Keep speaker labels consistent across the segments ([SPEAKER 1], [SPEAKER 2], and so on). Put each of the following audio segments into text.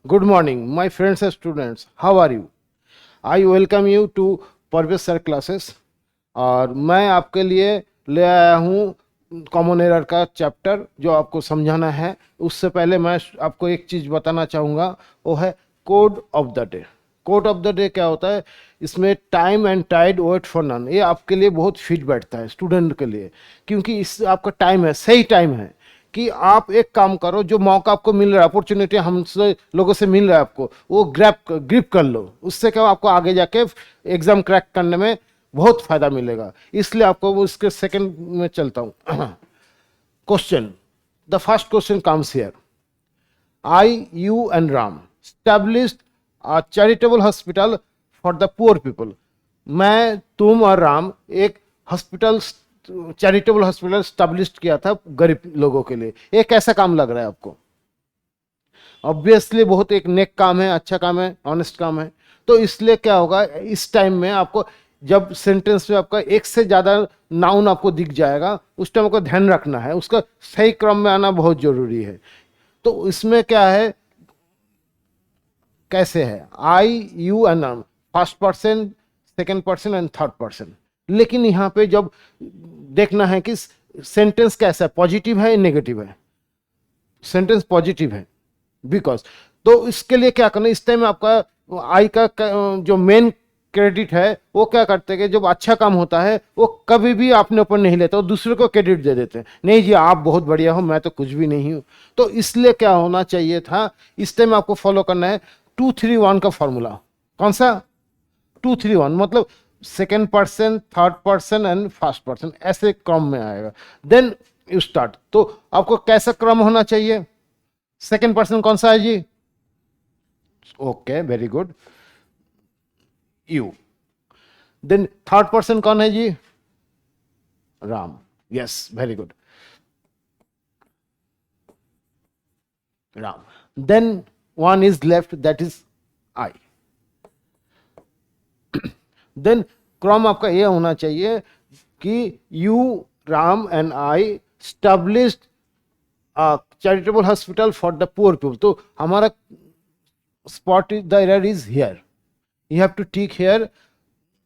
[SPEAKER 1] Good morning, my friends and students. How are you? I welcome you to Parvez sir classes. और मैं आपके लिए ले आया हूँ कॉमन एरर का चैप्टर जो आपको समझाना है। उससे पहले मैं आपको एक चीज़ बताना चाहूँगा, वो है code of the day. Code of the day क्या होता है? इसमें time and tide wait for none, ये आपके लिए बहुत फिट बैठता है स्टूडेंट के लिए, क्योंकि इस आपका टाइम है, सही टाइम है कि आप एक काम करो, जो मौका आपको मिल रहा है, अपॉर्चुनिटी हमसे लोगों से मिल रहा है आपको, वो ग्रिप कर लो। उससे क्या आपको आगे जाके एग्जाम क्रैक करने में बहुत फायदा मिलेगा। इसलिए आपको वो इसके सेकंड में चलता हूँ। Question, the first question comes here. I, you and Ram established a charitable hospital for the poor people। मैं, तुम और राम एक हॉस्पिटल, चैरिटेबल हॉस्पिटल स्टैब्लिश किया था गरीब लोगों के लिए। ये कैसा काम लग रहा है आपको? ऑब्वियसली बहुत एक नेक काम है, अच्छा काम है, ऑनेस्ट काम है। तो इसलिए क्या होगा, इस टाइम में आपको जब सेंटेंस में आपका एक से ज़्यादा नाउन आपको दिख जाएगा, उस टाइम आपको ध्यान रखना है, उसका सही क्रम में आना बहुत जरूरी है। तो इसमें क्या है, कैसे है, I, you and Ram, first person, second person and third person. लेकिन यहाँ पे जब देखना है कि सेंटेंस कैसा है, पॉजिटिव है या नेगेटिव है। सेंटेंस पॉजिटिव है बिकॉज, तो इसके लिए क्या करना, इस टाइम आपका आई का जो मेन क्रेडिट है वो क्या करते हैं कि जब अच्छा काम होता है वो कभी भी अपने ऊपर नहीं लेते, वो दूसरे को क्रेडिट दे देते हैं। नहीं जी आप बहुत बढ़िया हो, मैं तो कुछ भी नहीं हूँ। तो इसलिए क्या होना चाहिए था, इस टाइम आपको फॉलो करना है 2-3-1 का फॉर्मूला। कौन सा? 2-3-1 मतलब second person, third person and first person, ऐसे क्रम में आएगा। Then you start. तो आपको कैसा क्रम होना चाहिए? सेकेंड पर्सन कौन सा है जी? Okay, very good, you. Then third person कौन है जी? Ram. Yes, very good, Ram. Then one is left, that is I। Then क्रम आपका ये होना चाहिए कि you, Ram and I established charitable hospital for the poor people. तो हमारा spot is, the error is here, you have to tick here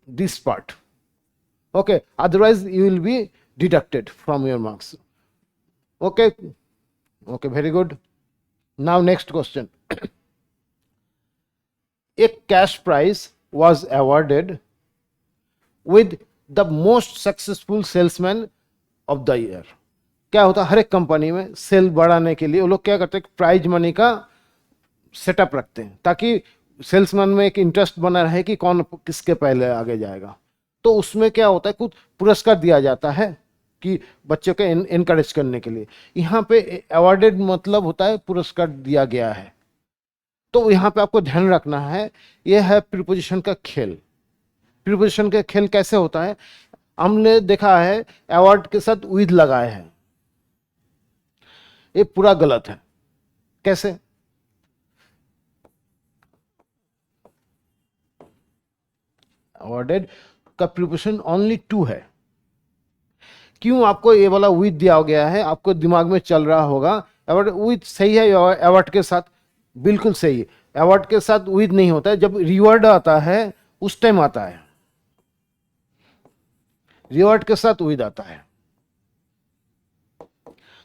[SPEAKER 1] this part, okay, otherwise you will be deducted from your marks, okay, okay, very good। Now next question। A cash prize was awarded with the most successful salesman of the year। क्या होता है, हर एक company में cell बढ़ाने के लिए वो लोग क्या करते हैं, प्राइज मनी का सेटअप रखते हैं ताकि सेल्समैन में एक इंटरेस्ट बना रहे कि कौन किसके पहले आगे जाएगा। तो उसमें क्या होता है, कुछ पुरस्कार दिया जाता है कि बच्चों को इनकरेज करने के लिए। यहाँ पे अवार्डेड मतलब होता है पुरस्कार दिया गया है। तो यहाँ पे आपको ध्यान रखना है, यह है प्रीपोजिशन का खेल। प्रीपोजिशन का खेल कैसे होता है, हमने देखा है अवार्ड के साथ विद लगाए हैं, ये पूरा गलत है। कैसे? अवार्डेड का प्रीपोजिशन ओनली टू है। क्यों आपको ये वाला विद दिया गया है? आपको दिमाग में चल रहा होगा अवार्ड विद सही है, अवार्ड के साथ बिल्कुल सही है। अवार्ड के साथ विद नहीं होता है, जब रिवॉर्ड आता है उस टाइम आता है, रिवॉर्ड के साथ विद आता है।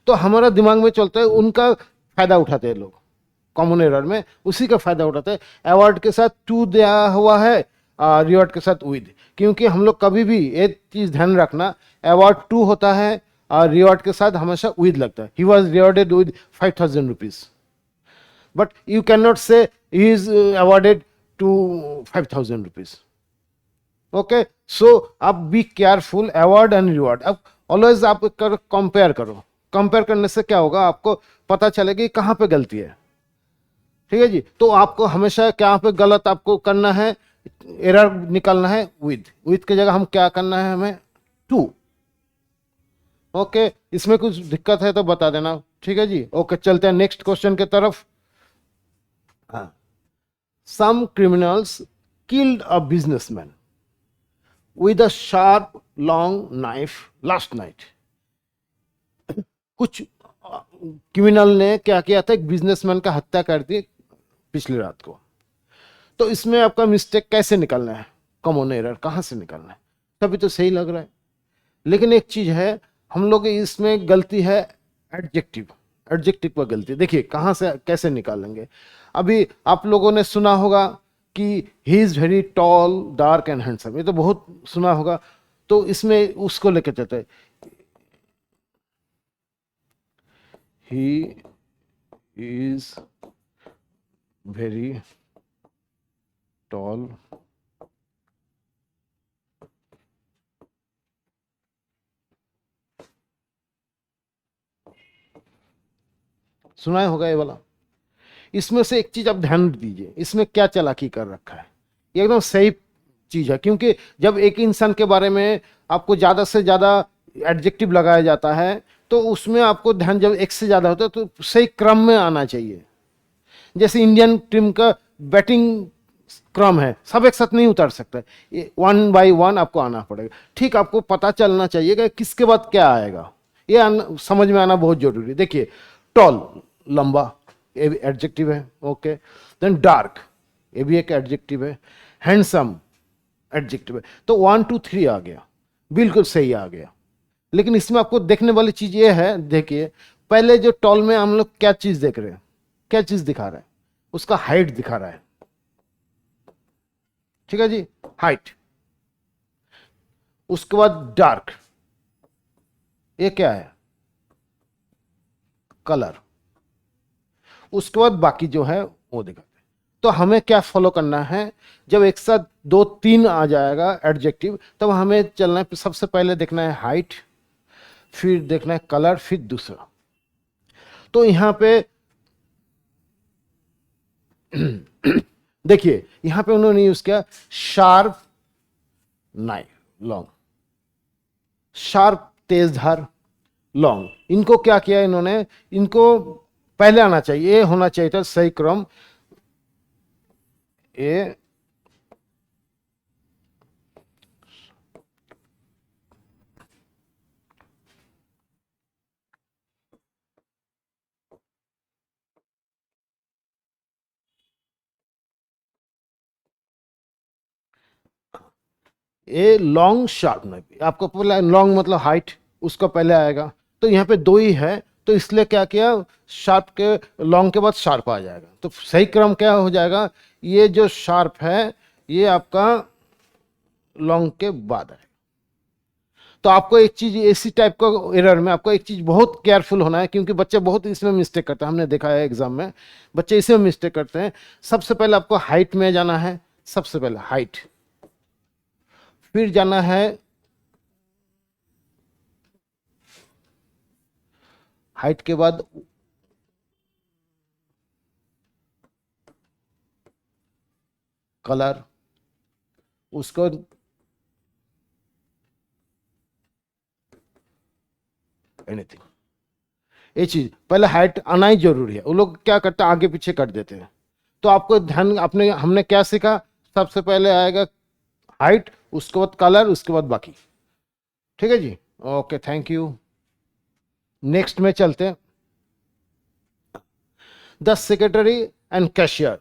[SPEAKER 1] तो हमारा दिमाग में चलता है, उनका फायदा उठाते हैं लोग, कॉमन एरर में उसी का फायदा उठाते हैं। अवार्ड के साथ टू दिया हुआ है, रिवॉर्ड के साथ विद। क्योंकि हम लोग कभी भी एक चीज ध्यान रखना, अवार्ड टू होता है और रिवॉर्ड के साथ हमेशा विद लगता है। He was rewarded with 5,000 rupees, but you can not say he is awarded to 5,000 rupees. Okay, so आप be careful, award and reward अब ऑलवेज आप कंपेयर करो। कंपेयर करने से क्या होगा, आपको पता चलेगा कि कहाँ पे गलती है। ठीक है जी, तो आपको हमेशा क्या पे गलत आपको करना है, एरर निकालना है विद की जगह हम क्या करना है, हमें टू। ओके, इसमें कुछ दिक्कत है तो बता देना। ठीक है जी, ओके, चलते हैं नेक्स्ट क्वेश्चन की तरफ। Some criminals killed a businessman with a sharp long knife last night। कुछ क्रिमिनल ने क्या किया था, एक बिजनेसमैन का हत्या कर दी पिछली रात को। तो इसमें आपका मिस्टेक कैसे निकालना है, कॉमन एरर कहाँ से निकालना है, तभी तो सही लग रहा है। लेकिन एक चीज है, हम लोग इसमें गलती है एडजेक्टिव, एडजेक्टिव पर गलती। देखिए कहाँ से कैसे निकालेंगे। अभी आप लोगों ने सुना होगा कि he is very tall dark and handsome, ये तो बहुत सुना होगा। तो इसमें उसको लेकर चलते हैं, ही इज वेरी टॉल सुना होगा ये वाला। इसमें से एक चीज आप ध्यान दीजिए, इसमें क्या चालाकी कर रखा है, ये एकदम सही चीज है। क्योंकि जब एक इंसान के बारे में आपको ज्यादा से ज्यादा एडजेक्टिव लगाया जाता है तो उसमें आपको ध्यान, जब एक से ज्यादा होता है तो सही क्रम में आना चाहिए। जैसे इंडियन टीम का बैटिंग क्रम है, सब एक साथ नहीं उतार सकता, ये 1 by 1 आपको आना पड़ेगा। ठीक, आपको पता चलना चाहिए कि किसके बाद क्या आएगा, ये समझ में आना बहुत जरूरी है। देखिए टॉल लंबा, ये भी एडजेक्टिव है, ओके। देन डार्क, ये भी एक एडजेक्टिव है। हैंडसम एडजेक्टिव है। तो 1 2 3 आ गया, बिल्कुल सही आ गया। लेकिन इसमें आपको देखने वाली चीज ये है, देखिए पहले जो टॉल में हम लोग क्या चीज देख रहे हैं, क्या चीज दिखा रहा है, उसका हाइट दिखा रहा है, ठीक है जी, हाइट। उसके बाद डार्क, ये क्या है, कलर। उसके बाद बाकी जो है वो दिखाते हैं। तो हमें क्या फॉलो करना है, जब एक साथ 2 3 आ जाएगा एडजेक्टिव, तब हमें चलना है, सबसे पहले देखना है हाइट, फिर देखना है कलर, फिर दूसरा। तो यहां पे देखिए यहां पे उन्होंने यूज किया शार्प नाइफ, लॉन्ग, शार्प तेज धार, लॉन्ग। इनको क्या किया इन्होंने, इनको पहले आना चाहिए, ये होना चाहिए था सही क्रम, ये लॉन्ग शार्प नाइफ। आपको पहले लॉन्ग मतलब हाइट, उसका पहले आएगा। तो यहाँ पे 2 ही है, तो इसलिए क्या किया, शार्प के लॉन्ग के बाद शार्प आ जाएगा। तो सही क्रम क्या हो जाएगा, ये जो शार्प है ये आपका लॉन्ग के बाद है। तो आपको एक चीज ऐसी टाइप का एरर में आपको एक चीज बहुत केयरफुल होना है, क्योंकि बच्चे बहुत इसमें मिस्टेक करते हैं, हमने देखा है एग्जाम में बच्चे इसमें मिस्टेक करते हैं। सबसे पहले आपको हाइट में जाना है, सबसे पहले हाइट, फिर जाना है हाइट के बाद कलर, उसको एनीथिंग। ये चीज पहले हाइट आना ही जरूरी है। वो लोग क्या करते हैं, आगे पीछे कर देते हैं। तो आपको ध्यान, अपने हमने क्या सीखा, सबसे पहले आएगा हाइट, उसके बाद कलर, उसके बाद बाकी। ठीक है जी, ओके, थैंक यू। नेक्स्ट में चलते हैं। The secretary and cashier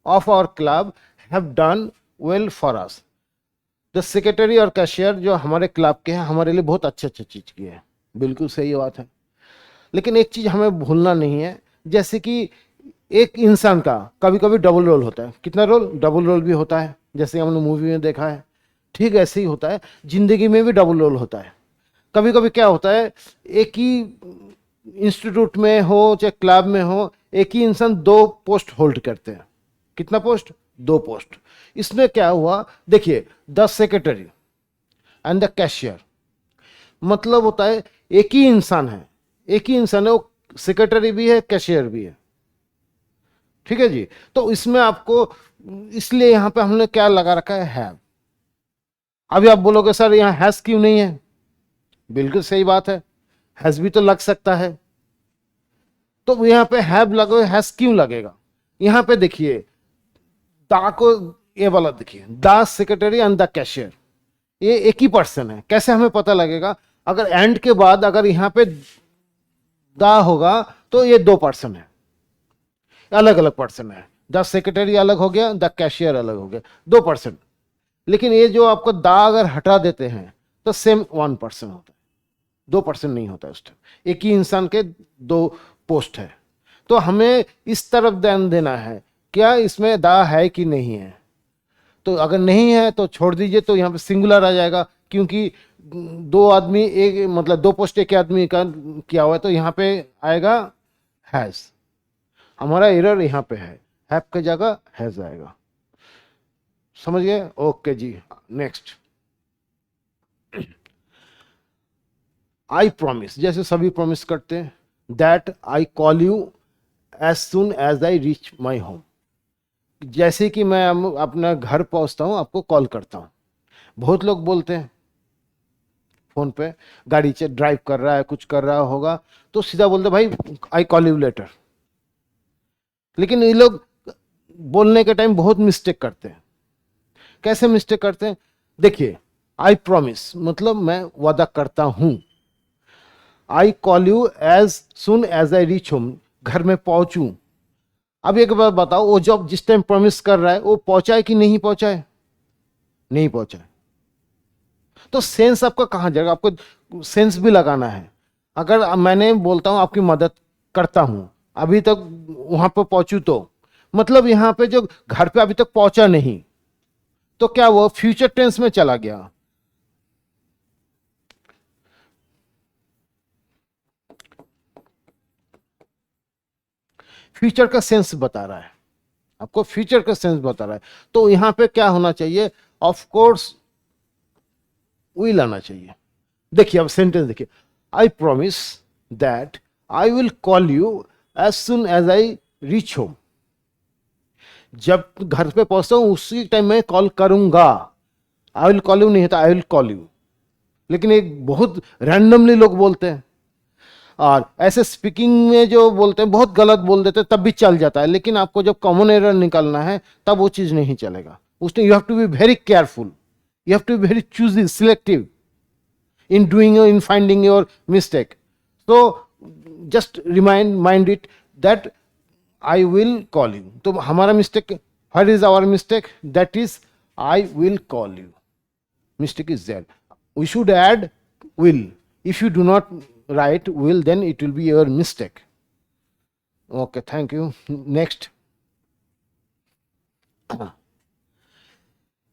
[SPEAKER 1] of our club have done well for us. The secretary और कैशियर जो हमारे क्लब के हैं, हमारे लिए बहुत अच्छे अच्छे चीज किए हैं, बिल्कुल सही बात है। लेकिन एक चीज हमें भूलना नहीं है, जैसे कि एक इंसान का कभी कभी डबल रोल होता है। कितना रोल, डबल रोल भी होता है, जैसे हमने मूवी में देखा है। ठीक ऐसे ही होता है, जिंदगी में भी डबल रोल होता है। कभी कभी क्या होता है, एक ही इंस्टीट्यूट में हो चाहे क्लब में हो, एक ही इंसान 2 पोस्ट होल्ड करते हैं। कितना पोस्ट, 2 पोस्ट। इसमें क्या हुआ, देखिए the secretary and the cashier, मतलब होता है एक ही इंसान है, एक ही इंसान है, वो सेक्रेटरी भी है कैशियर भी है। ठीक है जी। तो इसमें आपको, इसलिए यहां पे हमने क्या लगा रखा है, हैव। अभी आप बोलोगे सर यहां हैज क्यों नहीं है, बिल्कुल सही बात है, हैज भी तो लग सकता है। तो यहां पे हैव लगे, हैज क्यों लगेगा। यहां पे देखिए दा को, ये वाला देखिए, the secretary and the cashier, ये एक ही पर्सन है। कैसे हमें पता लगेगा, अगर एंड के बाद अगर यहां पे दा होगा तो ये 2 पर्सन है, अलग अलग पर्सन है। द सेक्रेटरी अलग हो गया, द कैशियर अलग हो गया, 2%। लेकिन ये जो आपको दा अगर हटा देते हैं तो सेम 1% होता है, 2% नहीं होता उस टाइम। एक ही इंसान के 2 पोस्ट है, तो हमें इस तरफ ध्यान देना है, क्या इसमें दा है कि नहीं है। तो अगर नहीं है तो छोड़ दीजिए, तो यहाँ पे सिंगुलर आ जाएगा, क्योंकि 2 आदमी एक मतलब 2 पोस्ट एक आदमी का किया हुआ है, तो यहाँ पे आएगा हैज। हमारा एरर यहाँ पे है की जगह हैज आएगा। समझ गए? ओके जी। नेक्स्ट, आई प्रॉमिस, जैसे सभी प्रॉमिस करते हैं, that I call you as soon as I reach my home. जैसे कि मैं अपना घर पहुंचता हूं आपको कॉल करता हूं। बहुत लोग बोलते हैं फोन पे, गाड़ी से ड्राइव कर रहा है, कुछ कर रहा होगा, तो सीधा बोलते भाई आई कॉल यू लेटर। लेकिन ये लोग बोलने के टाइम बहुत मिस्टेक करते हैं। कैसे मिस्टेक करते हैं? देखिए, आई प्रॉमिस मतलब मैं वादा करता हूं, I call you as soon as I reach home, घर में पहुंचूं। अब एक बार बताओ, वो जब जिस टाइम प्रॉमिस कर रहा है वो पहुंचा है कि नहीं पहुंचा है? नहीं पहुंचा है। तो सेंस आपका कहां जाएगा? आपको सेंस भी लगाना है। अगर मैंने बोलता हूं आपकी मदद करता हूं, अभी तक वहां पर पहुंचू, तो मतलब यहां पे जो घर पे अभी तक पहुंचा नहीं, तो क्या वो फ्यूचर टेंस में चला गया। फ्यूचर का सेंस बता रहा है, आपको फ्यूचर का सेंस बता रहा है। तो यहां पे क्या होना चाहिए? ऑफ कोर्स विल आना चाहिए। देखिए अब सेंटेंस देखिए, I promise that I will call you as soon as I reach home. जब घर पे पहुंचता हूं उसी टाइम मैं कॉल करूंगा। आई विल कॉल यू नहीं होता, आई विल कॉल यू। लेकिन एक बहुत रैंडमली लोग बोलते हैं, और ऐसे स्पीकिंग में जो बोलते हैं बहुत गलत बोल देते हैं, तब भी चल जाता है। लेकिन आपको जब कॉमन एरर निकालना है तब वो चीज नहीं चलेगा। उसमें you have to be very careful, you have to be very choosy, selective in doing or in finding your mistake. So just mind it that I will call you. तो हमारा mistake, what is our mistake? That is I will call you. Mistake is there. We should add will. If you do not write will, then it will be your mistake. Okay, thank you. Next,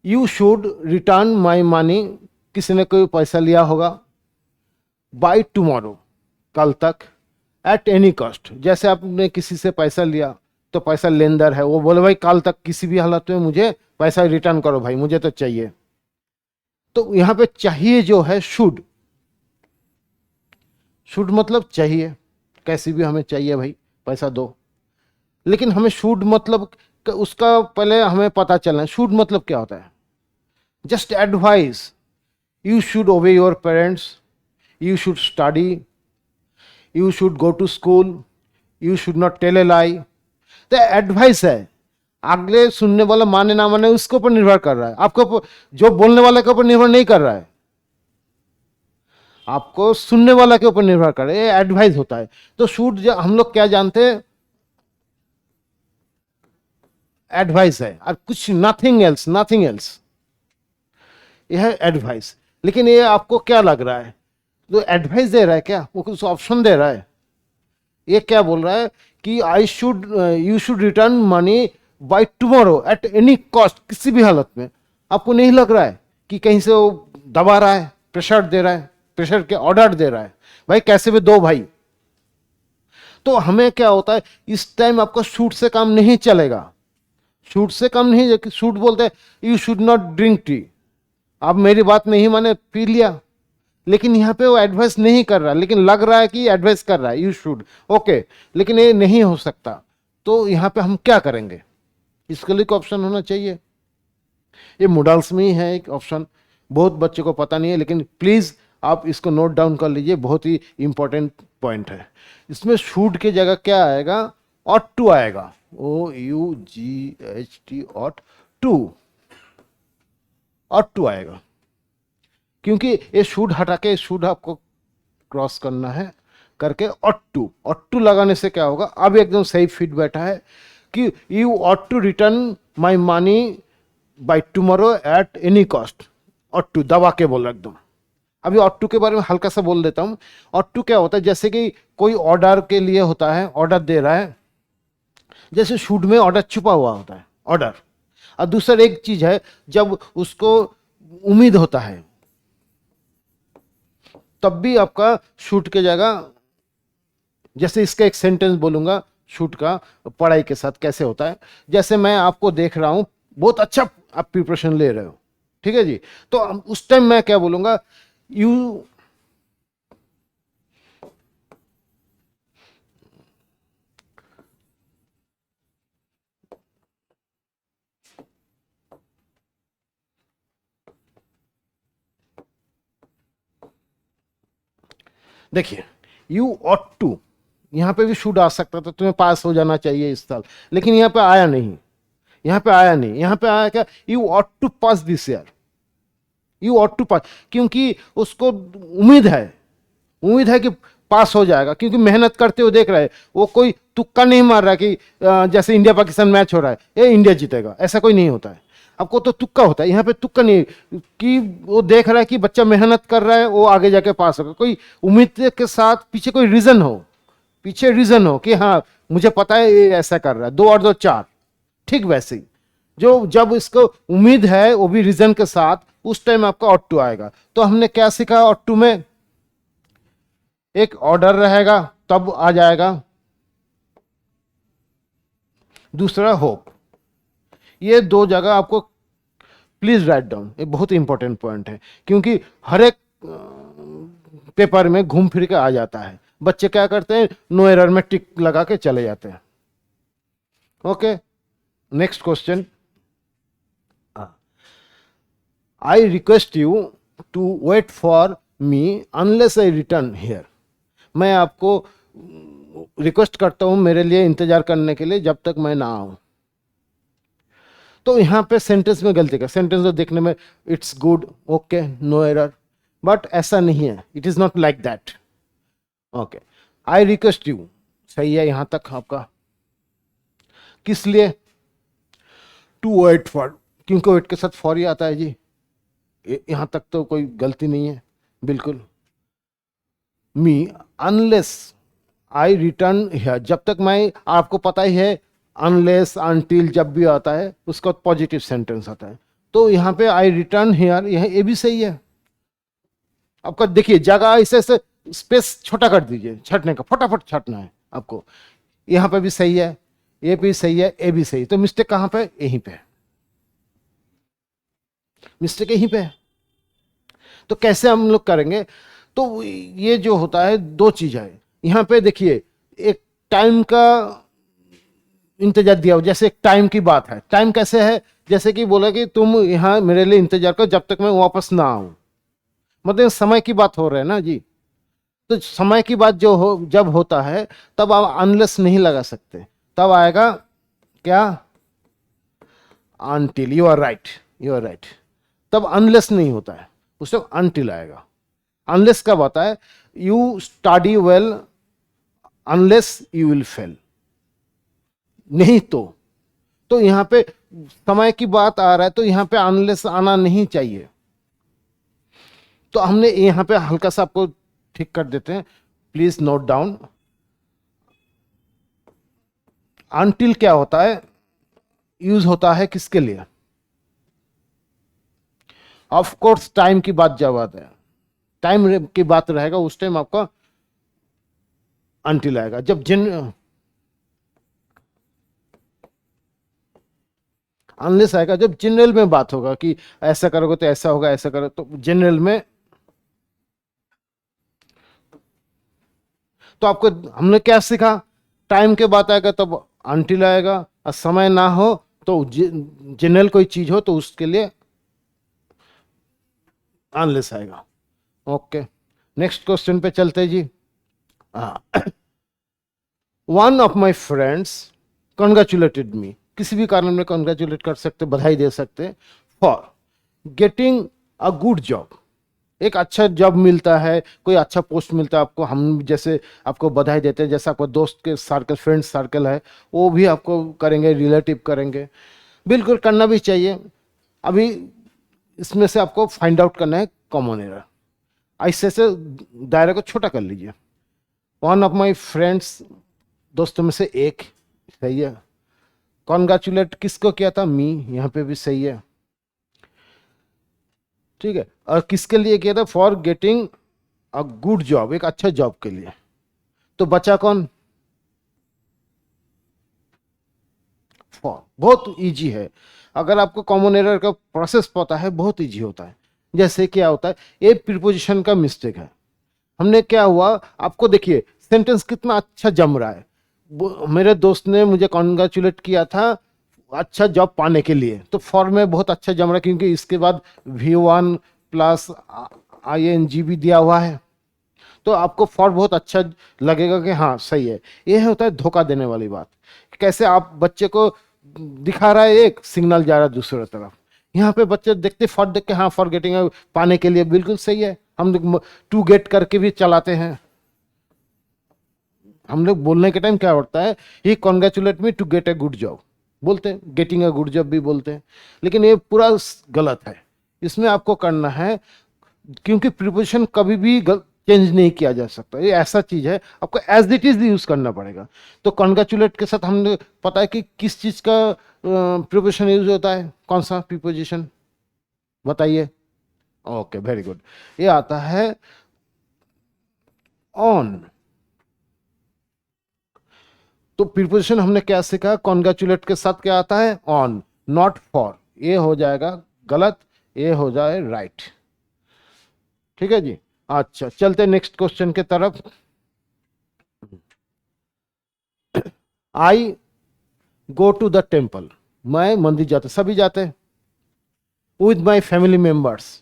[SPEAKER 1] you should return my money. किसी ने कोई पैसा लिया होगा, by tomorrow, कल तक, eight any cost. जैसे आपने किसी से पैसा लिया तो पैसा लेनदार है, वो बोले भाई कल तक किसी भी हालत में मुझे पैसा रिटर्न करो भाई, मुझे तो चाहिए। तो यहां पे चाहिए जो है शुड। शुड मतलब चाहिए, कैसी भी हमें चाहिए भाई, पैसा दो। लेकिन हमें शुड मतलब उसका पहले हमें पता चलना है, शुड मतलब क्या होता है। Just advice, you should obey your parents, you should study, you should go to school, you should not tell a lie। तो एडवाइस है, अगले सुनने वाला माने ना माने उसके ऊपर निर्भर कर रहा है, आपको जो बोलने वाले के ऊपर निर्भर नहीं कर रहा है, आपको सुनने वाला के ऊपर निर्भर कर रहा है। ये एडवाइस होता है। तो शुड हम लोग क्या जानते हैं, एडवाइस है और कुछ, नथिंग एल्स, नथिंग एल्स। यह है एडवाइस। लेकिन ये आपको क्या लग रहा है, तो एडवाइस दे रहा है क्या? वो कुछ ऑप्शन दे रहा है। ये क्या बोल रहा है कि I should, you should return money by tomorrow at any cost, किसी भी हालत में। आपको नहीं लग रहा है कि कहीं से वो दबा रहा है, प्रेशर दे रहा है, प्रेशर के ऑर्डर दे रहा है, भाई कैसे भी दो भाई। तो हमें क्या होता है, इस टाइम आपका शूट से काम नहीं चलेगा। शूट से काम नहीं, शूट बोलते हैं you should not drink tea, आप मेरी बात नहीं माने, पी लिया। लेकिन यहाँ पे वो एडवाइस नहीं कर रहा, लेकिन लग रहा है कि एडवाइस कर रहा है, यू शुड, ओके। लेकिन ये नहीं हो सकता। तो यहाँ पे हम क्या करेंगे, इसके लिए ऑप्शन होना चाहिए। ये मॉडल्स में ही है एक ऑप्शन, बहुत बच्चे को पता नहीं है, लेकिन प्लीज आप इसको नोट डाउन कर लीजिए, बहुत ही इंपॉर्टेंट पॉइंट है। इसमें शुड की जगह क्या आएगा, ऑट टू आएगा, OUGHT, ought to, ought to आएगा। क्योंकि ये शुड हटा के शुड आपको क्रॉस करना है, करके ऑट टू, ऑट टू लगाने से क्या होगा, अब एकदम सही फिट बैठा है। कि you ought to return my money by tomorrow at any cost. Ought to दबा के बोल एकदम। अभी ऑट टू के बारे में हल्का सा बोल देता हूं। ऑट टू क्या होता है, जैसे कि कोई ऑर्डर के लिए होता है, ऑर्डर दे रहा है, जैसे शुड में ऑर्डर छुपा हुआ होता है ऑर्डर। और दूसरा एक चीज है जब उसको उम्मीद होता है, तब भी आपका शूट के जगह, जैसे इसका एक सेंटेंस बोलूंगा शूट का पढ़ाई के साथ कैसे होता है। जैसे मैं आपको देख रहा हूं, बहुत अच्छा आप प्रिपरेशन ले रहे हो, ठीक है जी, तो उस टाइम मैं क्या बोलूंगा, यू देखिए, यू ऑट टू, यहां पे भी शुड आ सकता था, तुम्हें पास हो जाना चाहिए इस साल, लेकिन यहां पे आया नहीं, यहां पे आया नहीं, यहां पे आया क्या, you ought to pass this year, you ought to pass, क्योंकि उसको उम्मीद है कि पास हो जाएगा, क्योंकि मेहनत करते हुए देख रहा है, वो कोई तुक्का नहीं मार रहा कि जैसे इंडिया पाकिस्तान मैच हो रहा है, ये इंडिया जीतेगा, ऐसा कोई नहीं होता है। आपको तो तुक्का होता है, यहाँ पे तुक्का नहीं, कि वो देख रहा है कि बच्चा मेहनत कर रहा है, वो आगे जाके पास होगा, कोई उम्मीद के साथ पीछे कोई रीजन हो, पीछे रीजन हो कि हाँ मुझे पता है ये ऐसा कर रहा है, 2 और 2 4। ठीक वैसे ही जो जब इसको उम्मीद है वो भी रीजन के साथ, उस टाइम आपका ऑट टू आएगा। तो हमने क्या सीखा ऑट टू में, एक ऑर्डर रहेगा तब आ जाएगा, दूसरा होप। ये 2 जगह आपको प्लीज राइट डाउन, ये बहुत इंपॉर्टेंट पॉइंट है, क्योंकि हर एक पेपर में घूम फिर के आ जाता है। बच्चे क्या करते हैं, नो एरर में टिक लगा के चले जाते हैं। Okay, next question, I request you to wait for me unless I return here. मैं आपको रिक्वेस्ट करता हूं मेरे लिए इंतजार करने के लिए जब तक मैं ना आऊं। तो यहां पे सेंटेंस में गलती का, सेंटेंस तो देखने में it's good, okay, no error, but ऐसा नहीं है, it is not like that. Okay, I request you सही है यहां तक आपका, किस लिए, टू वेट फॉर, क्योंकि वेट के साथ फॉर ही आता है जी, यहां तक तो कोई गलती नहीं है बिल्कुल। मी अनलेस आई रिटर्न हियर, जब तक मैं, आपको पता ही है अनलेस अनटिल जब भी आता है उसका पॉजिटिव सेंटेंस आता है, तो यहां पे आई रिटर्न हियर, ये भी सही है आपका। देखिए जगह ऐसे स्पेस छोटा कर दीजिए, छटने का फटाफट छटना है आपको। यहां पे भी सही है, ये भी सही है, ये भी सही, तो मिस्टेक कहां पे, यहीं पे, मिस्टेक यहीं पे है। तो कैसे हम लोग करेंगे, तो ये जो होता है 2 चीज है यहां पे। देखिए एक टाइम का इंतजार दिया हो, जैसे एक टाइम की बात है, टाइम कैसे है, जैसे कि बोला कि तुम यहां मेरे लिए इंतजार करो जब तक मैं वापस ना आऊं, मतलब समय की बात हो रहा है ना जी। तो समय की बात जो हो, जब होता है तब आप अनलेस नहीं लगा सकते, तब आएगा क्या, until. You are right, you are right, तब अनलेस नहीं होता है, उस टाइम अनटिल आएगा। अनलेस कब आता है, you study well unless you will fail, नहीं तो यहां पे समय की बात आ रहा है, तो यहां पे अनलेस आना नहीं चाहिए। तो हमने यहां पे हल्का सा आपको ठीक कर देते हैं, प्लीज नोट डाउन। अनटिल क्या होता है, यूज होता है किसके लिए, ऑफ कोर्स टाइम की बात जब आता है, टाइम की बात रहेगा उस टाइम आपका अनटिल आएगा। जब अनलेस आएगा जब जनरल में बात होगा कि ऐसा करोगे तो ऐसा होगा, ऐसा करो तो जनरल में। तो आपको हमने क्या सीखा, टाइम के बात आएगा तब अनटिल आएगा, और समय ना हो तो जनरल कोई चीज हो तो उसके लिए अनलेस आएगा। ओके, नेक्स्ट क्वेश्चन पे चलते जी। One of my friends congratulated me, किसी भी कारण में कॉन्ग्रेचुलेट कर सकते, बधाई दे सकते, for getting a good job, एक अच्छा जॉब मिलता है, कोई अच्छा पोस्ट मिलता है आपको, हम जैसे आपको बधाई देते हैं, जैसे आपको दोस्त के सर्कल, फ्रेंड सर्कल है, वो भी आपको करेंगे, रिलेटिव करेंगे, बिल्कुल करना भी चाहिए। अभी इसमें से आपको फाइंड आउट करना है कॉमन एरर। ऐसे से दायरे को छोटा कर लीजिए। वन ऑफ माई फ्रेंड्स, दोस्तों में से एक, सही है। कॉन्ग्रेचुलेट किसको किया था? मी, यहाँ पे भी सही है, ठीक है। और किसके लिए किया था? For getting a good job, एक अच्छा जॉब के लिए। तो बचा कौन? फॉर। बहुत इजी है, अगर आपको कॉमन एरर का प्रोसेस पता है, बहुत इजी होता है। जैसे क्या होता है, ये प्रीपोजिशन का मिस्टेक है। हमने क्या हुआ, आपको देखिए सेंटेंस कितना अच्छा जम रहा है। मेरे दोस्त ने मुझे कॉन्ग्रेचुलेट किया था अच्छा जॉब पाने के लिए, तो फॉर में बहुत अच्छा जम रहा है, क्योंकि इसके बाद V1 प्लस ING भी दिया हुआ है, तो आपको फॉर बहुत अच्छा लगेगा कि हाँ सही है। ये होता है धोखा देने वाली बात। कैसे आप बच्चे को दिखा रहा है एक सिग्नल, जा रहा है दूसरी तरफ। यहाँ पे बच्चे देखते फॉर देख के हाँ फॉर गेटिंग पाने के लिए, बिल्कुल सही है। हम लोग टू गेट करके भी चलाते हैं। हम लोग बोलने के टाइम क्या होता है, he congratulate me to get a good job बोलते हैं, गेटिंग अ गुड जॉब भी बोलते हैं, लेकिन ये पूरा गलत है। इसमें आपको करना है, क्योंकि प्रीपोजिशन कभी भी चेंज नहीं किया जा सकता, ये ऐसा चीज है, आपको एज इट इज यूज करना पड़ेगा। तो कॉन्ग्रेचुलेट के साथ हमने पता है कि किस चीज का प्रीपोजिशन यूज होता है, कौन सा प्रीपोजिशन बताइए। ओके, वेरी गुड, ये आता है ऑन। तो प्रीपोजिशन हमने क्या सीखा, कॉन्ग्रेचुलेट के साथ क्या आता है? On, not for. ये हो जाएगा गलत, ये हो जाए राइट, ठीक है जी। अच्छा, चलते नेक्स्ट क्वेश्चन के तरफ। आई गो टू द टेम्पल, मैं मंदिर जाते, सभी जाते हैं। With my family members,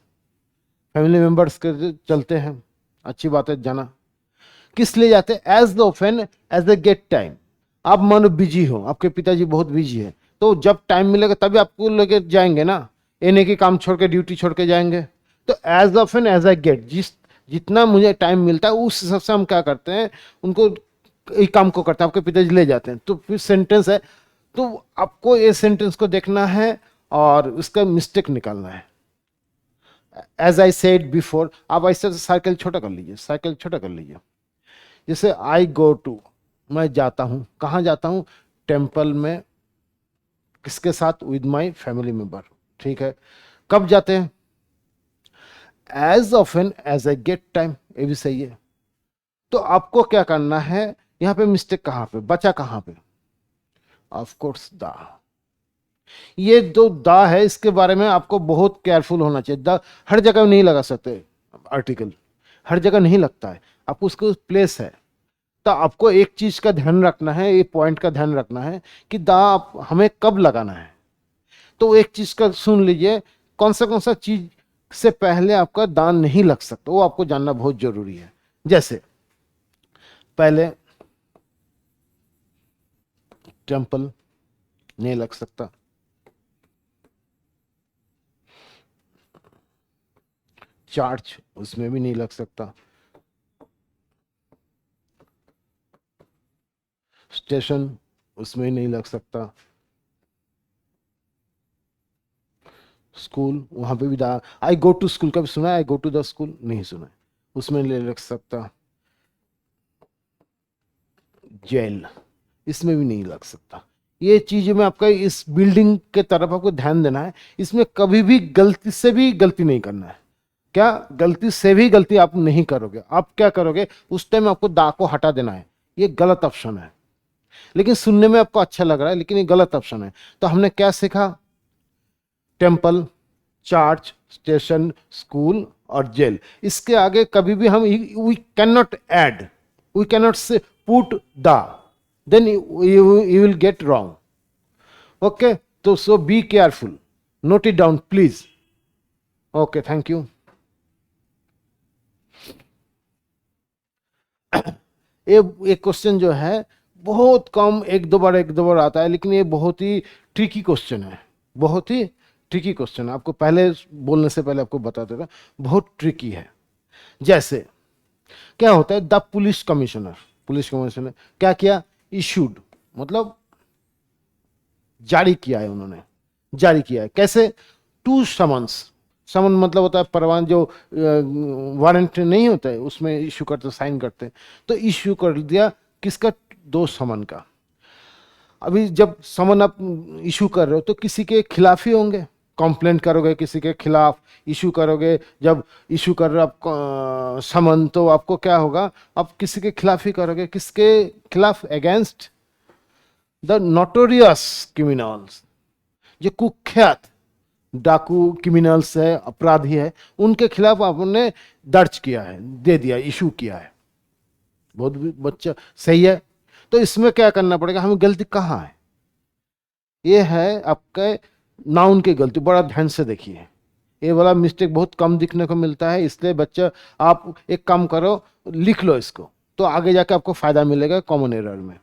[SPEAKER 1] family members के चलते हैं, अच्छी बात है जाना। किस लिए जाते हैं? As often as a get time. आप मानो बिजी हो, आपके पिताजी बहुत बिजी है, तो जब टाइम मिलेगा तभी आपको लेके जाएंगे ना, एने के काम छोड़ के, ड्यूटी छोड़ के जाएंगे। तो as often as a get, जितना मुझे टाइम मिलता है उस हिसाब से हम क्या करते हैं, उनको एक काम को करते हैं, आपके पिताजी ले जाते हैं। तो फिर सेंटेंस है, तो आपको ये सेंटेंस को देखना है और उसका मिस्टेक निकालना है। एज आई सेड बिफोर, आप ऐसे साइकिल छोटा कर लीजिए, साइकिल छोटा कर लीजिए। जैसे आई गो टू, मैं जाता हूं, कहाँ जाता हूं? टेम्पल में। किसके साथ? विद माई फैमिली मेंबर, ठीक है। कब जाते हैं? As often as I get time, ये भी सही है। तो आपको क्या करना है, यहां पे मिस्टेक कहां पे बचा, कहां पे? Of course the. ये जो द है, इसके बारे में आपको बहुत केयरफुल होना चाहिए। द हर जगह नहीं लगा सकते, आर्टिकल हर जगह नहीं लगता है, आप उसको प्लेस है। तो आपको एक चीज का ध्यान रखना है, ये पॉइंट का ध्यान रखना है कि दा हमें कब लगाना है। तो एक चीज का सुन लीजिए, कौन सा चीज से पहले आपका दान नहीं लग सकता, वो आपको जानना बहुत जरूरी है। जैसे पहले टेम्पल नहीं लग सकता, चर्च उसमें भी नहीं लग सकता, स्टेशन उसमें ही नहीं लग सकता, स्कूल वहां पे भी आई गो टू स्कूल कभी सुना है? आई गो टू द स्कूल नहीं सुना है, उसमें नहीं लग सकता। जेल, इसमें भी नहीं लग सकता। ये चीज में आपका इस बिल्डिंग के तरफ आपको ध्यान देना है, इसमें कभी भी गलती से भी गलती नहीं करना है। क्या गलती से भी गलती आप नहीं करोगे? आप क्या करोगे, उस टाइम आपको दा को हटा देना है। ये गलत ऑप्शन है, लेकिन सुनने में आपको अच्छा लग रहा है, लेकिन ये गलत ऑप्शन है। तो हमने क्या सीखा? टेम्पल, चर्च, स्टेशन, स्कूल और जेल। इसके आगे कभी भी हम we can not add, we can not say put the, then you will get wrong. Okay, so be careful, note it down please. Okay, thank you. ये question जो है बहुत कम, एक दो बार आता है, लेकिन ये बहुत ही ट्रिकी क्वेश्चन है, बहुत ही ट्रिकी क्वेश्चन है, आपको पहले बोलने से पहले आपको बता देता, बहुत ट्रिकी है। जैसे क्या होता है, द पुलिस कमिश्नर क्या किया, इशूड मतलब जारी किया है, उन्होंने जारी किया है। कैसे, टू समन्स, समन मतलब होता है परवान, जो वारंट नहीं होता है उसमें इशू करते, साइन करते हैं, तो इशू कर दिया किसका, 2 समन का। अभी जब समन आप इशू कर रहे हो तो किसी के खिलाफ ही होंगे, कंप्लेंट करोगे किसी के खिलाफ, इशू करोगे, जब इशू कर रहे हो आप समन, तो आपको क्या होगा, आप किसी के खिलाफ ही करोगे। किसके खिलाफ, अगेंस्ट द नोटोरियस क्रिमिनल्स, जो कुख्यात डाकू क्रिमिनल्स है, अपराधी है, उनके खिलाफ आपने दर्ज किया है, दे दिया, इशू किया है। बहुत बच्चा सही है। तो इसमें क्या करना पड़ेगा, हमें गलती कहाँ है, ये है आपके नाउन की गलती, बड़ा ध्यान से देखिए। ये वाला मिस्टेक बहुत कम दिखने को मिलता है, इसलिए बच्चा आप एक काम करो, लिख लो इसको, तो आगे जाके आपको फायदा मिलेगा कॉमन एरर में।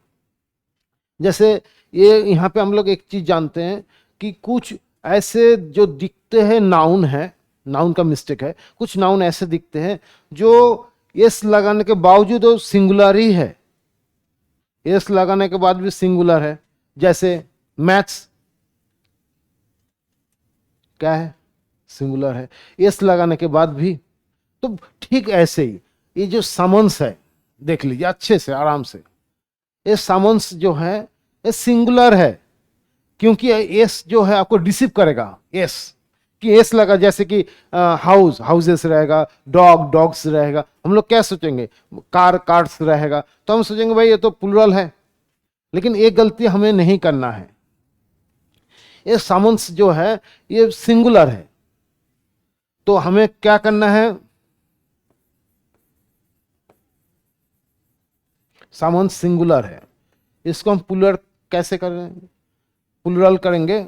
[SPEAKER 1] जैसे ये यहाँ पे हम लोग एक चीज जानते हैं कि कुछ ऐसे जो दिखते हैं नाउन है, नाउन का मिस्टेक है, कुछ नाउन ऐसे दिखते हैं जो एस लगाने के बावजूद वो सिंगुलर ही है, एस लगाने के बाद भी सिंगुलर है। जैसे मैथ्स क्या है, सिंगुलर है, एस लगाने के बाद भी। तो ठीक ऐसे ही ये जो समन्स है, देख लीजिए अच्छे से आराम से, ये समन्स जो है ये सिंगुलर है, क्योंकि एस जो है आपको डिसीव करेगा, एस कि एस लगा, जैसे कि हाउस हाउसेस रहेगा, डॉग डॉग्स रहेगा, हम लोग क्या सोचेंगे, कार कार्स रहेगा, तो हम सोचेंगे भाई ये तो प्लूरल है। लेकिन एक गलती हमें नहीं करना है, ये समन्स जो है ये सिंगुलर है, तो हमें क्या करना है, समन्स सिंगुलर है, इसको हम प्लूरल कैसे करेंगे, प्लूरल करेंगे,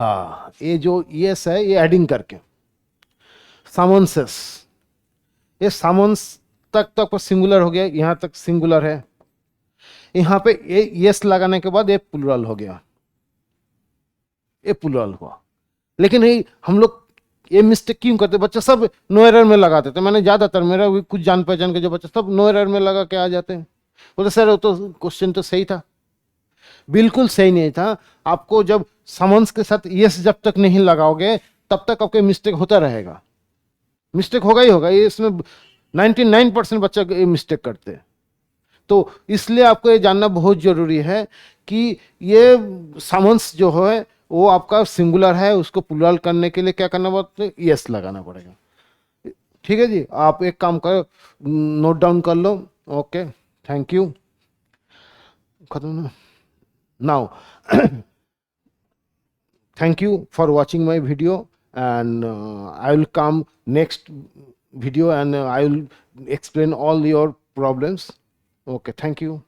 [SPEAKER 1] हाँ ये जो यस है ये एडिंग करके समन्सेस, ये समन्स तक तो आपको सिंगुलर हो गया, यहां तक सिंगुलर है, यहां पे यस लगाने के बाद ये प्लूरल हो गया, ये प्लूरल हुआ। लेकिन ये हम लोग ये मिस्टेक क्यों करते, बच्चे सब नो एरर में लगाते थे, मैंने ज्यादातर मेरा कुछ जान पहचान के जो बच्चे सब नो एरर में लगा के आ जाते हैं, बोलते सर वो तो क्वेश्चन तो सही था, बिल्कुल सही नहीं था। आपको जब समन्स के साथ यस जब तक नहीं लगाओगे तब तक आपके मिस्टेक होता रहेगा, मिस्टेक होगा ही होगा, ये इसमें 99% बच्चा ये मिस्टेक करते हैं। तो इसलिए आपको ये जानना बहुत जरूरी है कि ये समन्स जो है वो आपका सिंगुलर है, उसको प्लूरल करने के लिए क्या करना पड़ता है, यस लगाना पड़ेगा। ठीक है जी, आप एक काम करो, नोट डाउन कर लो। ओके, थैंक यू, खत्म ना now. thank you for watching my video, and I will come next video and I will explain all your problems. Okay, thank you.